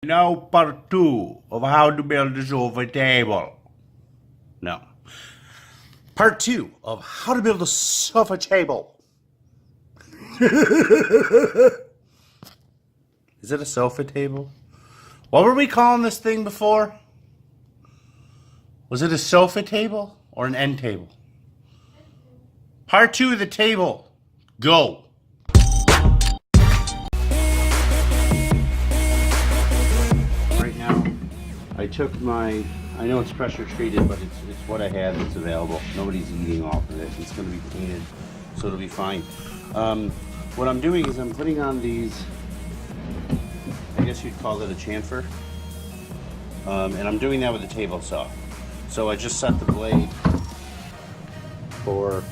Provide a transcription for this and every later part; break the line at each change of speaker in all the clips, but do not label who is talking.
Now part 2 of how to build a sofa table. No. Part 2 of how to build a sofa table. Is it a sofa table? What were we calling this thing before? Was it a sofa table or an end table? Part 2 of the table. Go. Right now, I took my, I know it's pressure treated, but it's what I have that's available. Nobody's eating off of it. It's going to be painted, so it'll be fine. What I'm doing is I'm putting on these, I guess you'd call it a chamfer. And I'm doing that with a table saw. So I just set the blade for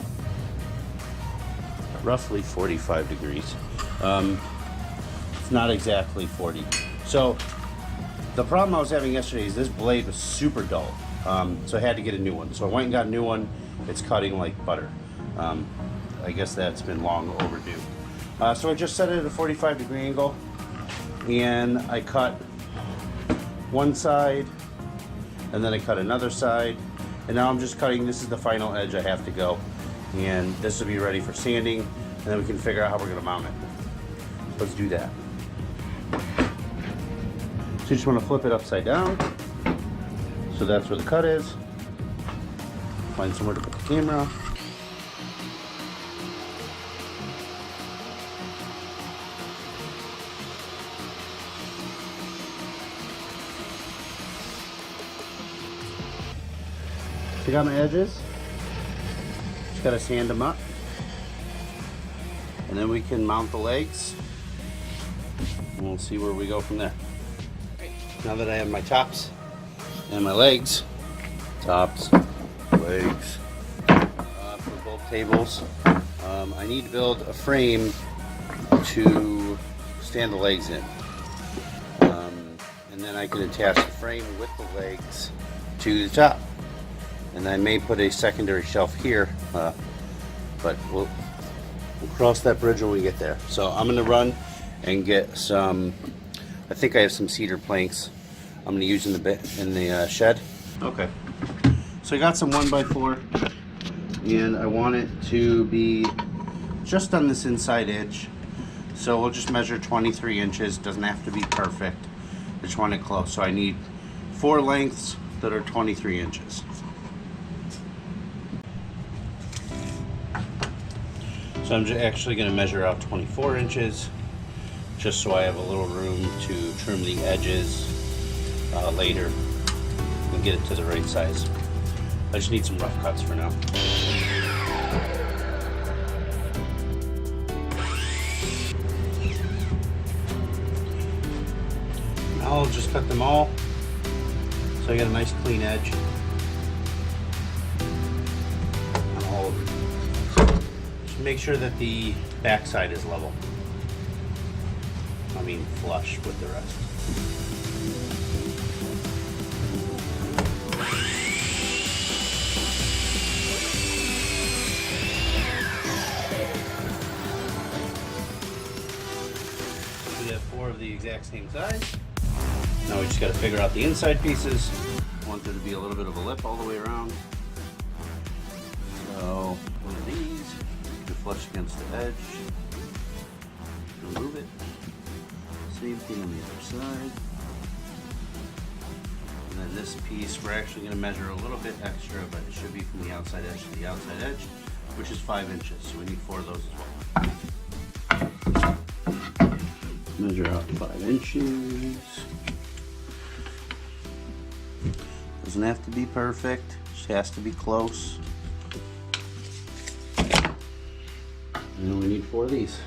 roughly 45 degrees. It's not exactly 40. So the problem I was having yesterday is this blade was super dull. So I had to get a new one. So I went and got a new one. It's cutting like butter. I guess that's been long overdue. So I just set it at a 45-degree angle, and I cut one side, and then I cut another side, and now I'm just cutting. This is the final edge I have to go, and this will be ready for sanding, and then we can figure out how we're going to mount it. Let's do that. So you just want to flip it upside down, so that's where the cut is. Find somewhere to put the camera. I got my edges, just gotta sand them up, and then we can mount the legs, and we'll see where we go from there. Now that I have my tops and my legs, tops, legs, for both tables, I need to build a frame to stand the legs in, and then I can attach the frame with the legs to the top. And I may put a secondary shelf here, but we'll cross that bridge when we get there. So I'm going to run and get some, I think I have some cedar planks I'm going to use in the shed. Okay, so I got some 1x4, and I want it to be just on this inside edge. So we'll just measure 23 inches, doesn't have to be perfect. I just want it close. So I need 4 lengths that are 23 inches. So I'm actually going to measure out 24 inches, just so I have a little room to trim the edges later and get it to the right size. I just need some rough cuts for now. Now I'll just cut them all, so I got a nice clean edge on all of them. Make sure that the back side is level. I mean flush with the rest. We have 4 of the exact same size. Now we just got to figure out the inside pieces. I want there to be a little bit of a lip all the way around. So one of these. Flush against the edge, remove it, same thing on the other side, and then this piece we're actually going to measure a little bit extra, but it should be from the outside edge to the outside edge, which is 5 inches, so we need 4 of those as well. Measure out 5 inches. Doesn't have to be perfect, just has to be close. And we need 4 of these.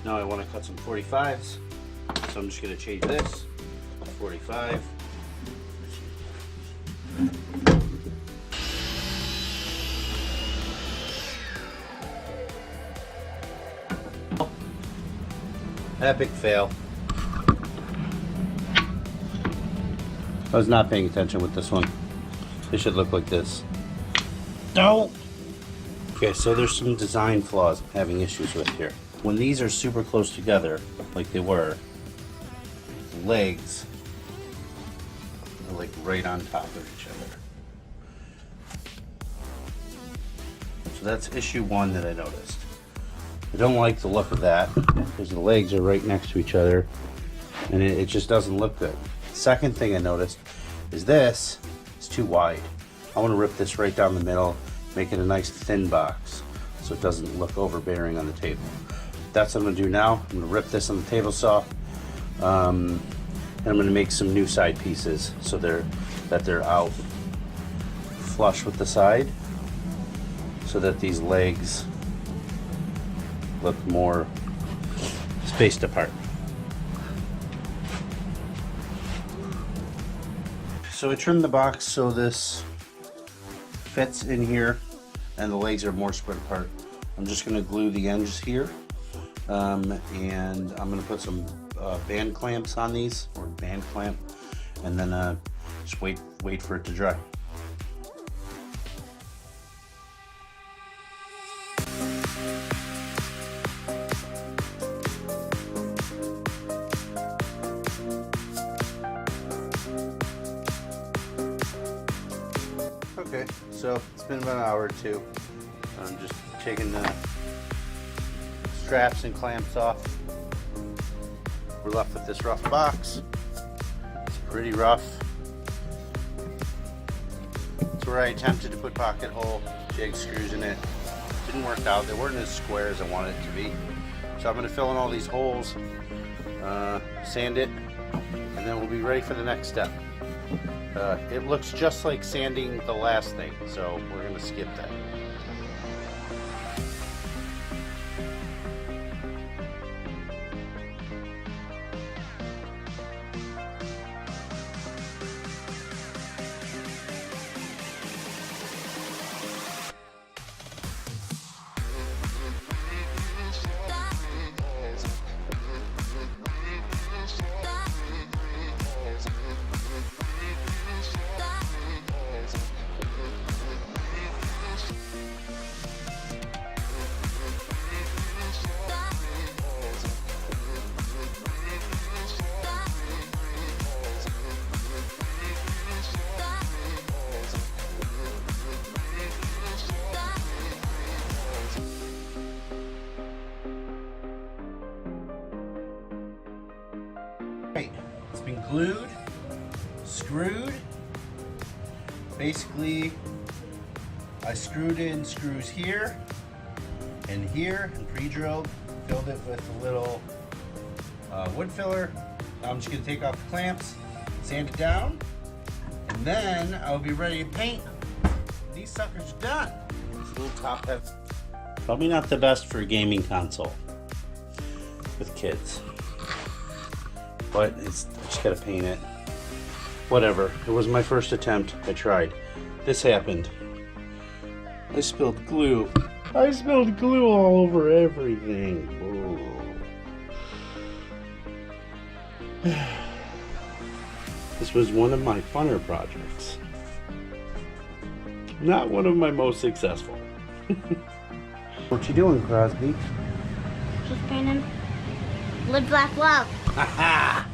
Now I want to cut some 45s, so I'm just going to change this to 45. Epic fail. I was not paying attention with this one. It should look like this. Don't! Okay, so there's some design flaws I'm having issues with here. When these are super close together, like they were, the legs are like right on top of each other. So that's issue one that I noticed. I don't like the look of that because the legs are right next to each other and it just doesn't look good. Second thing I noticed is this is too wide. I want to rip this right down the middle, make it a nice thin box so it doesn't look overbearing on the table. That's what I'm going to do now. I'm going to rip this on the table saw and I'm going to make some new side pieces so they're out flush with the side so that these legs look more spaced apart. So I trimmed the box so this fits in here and the legs are more spread apart. I'm just going to glue the ends here and I'm going to put some band clamps on these, or band clamp, and then just wait for it to dry. Okay, so it's been about an hour or two. I'm just taking the straps and clamps off. We're left with this rough box. It's pretty rough. It's where I attempted to put pocket hole jig screws in it. Didn't work out. They weren't as square as I wanted it to be. So I'm going to fill in all these holes, sand it, and then we'll be ready for the next step. It looks just like sanding the last thing, so we're going to skip that. It's been glued, screwed. Basically, I screwed in screws here and here and pre-drilled, filled it with a little wood filler. Now I'm just going to take off the clamps, sand it down, and then I'll be ready to paint. These suckers are done. This little top hat. Probably not the best for a gaming console with kids. But I just gotta paint it. Whatever. It was my first attempt. I tried. This happened. I spilled glue. I spilled glue all over everything. This was one of my funner projects. Not one of my most successful. What you doing, Crosby?
Just painting Live Black Love.
Haha!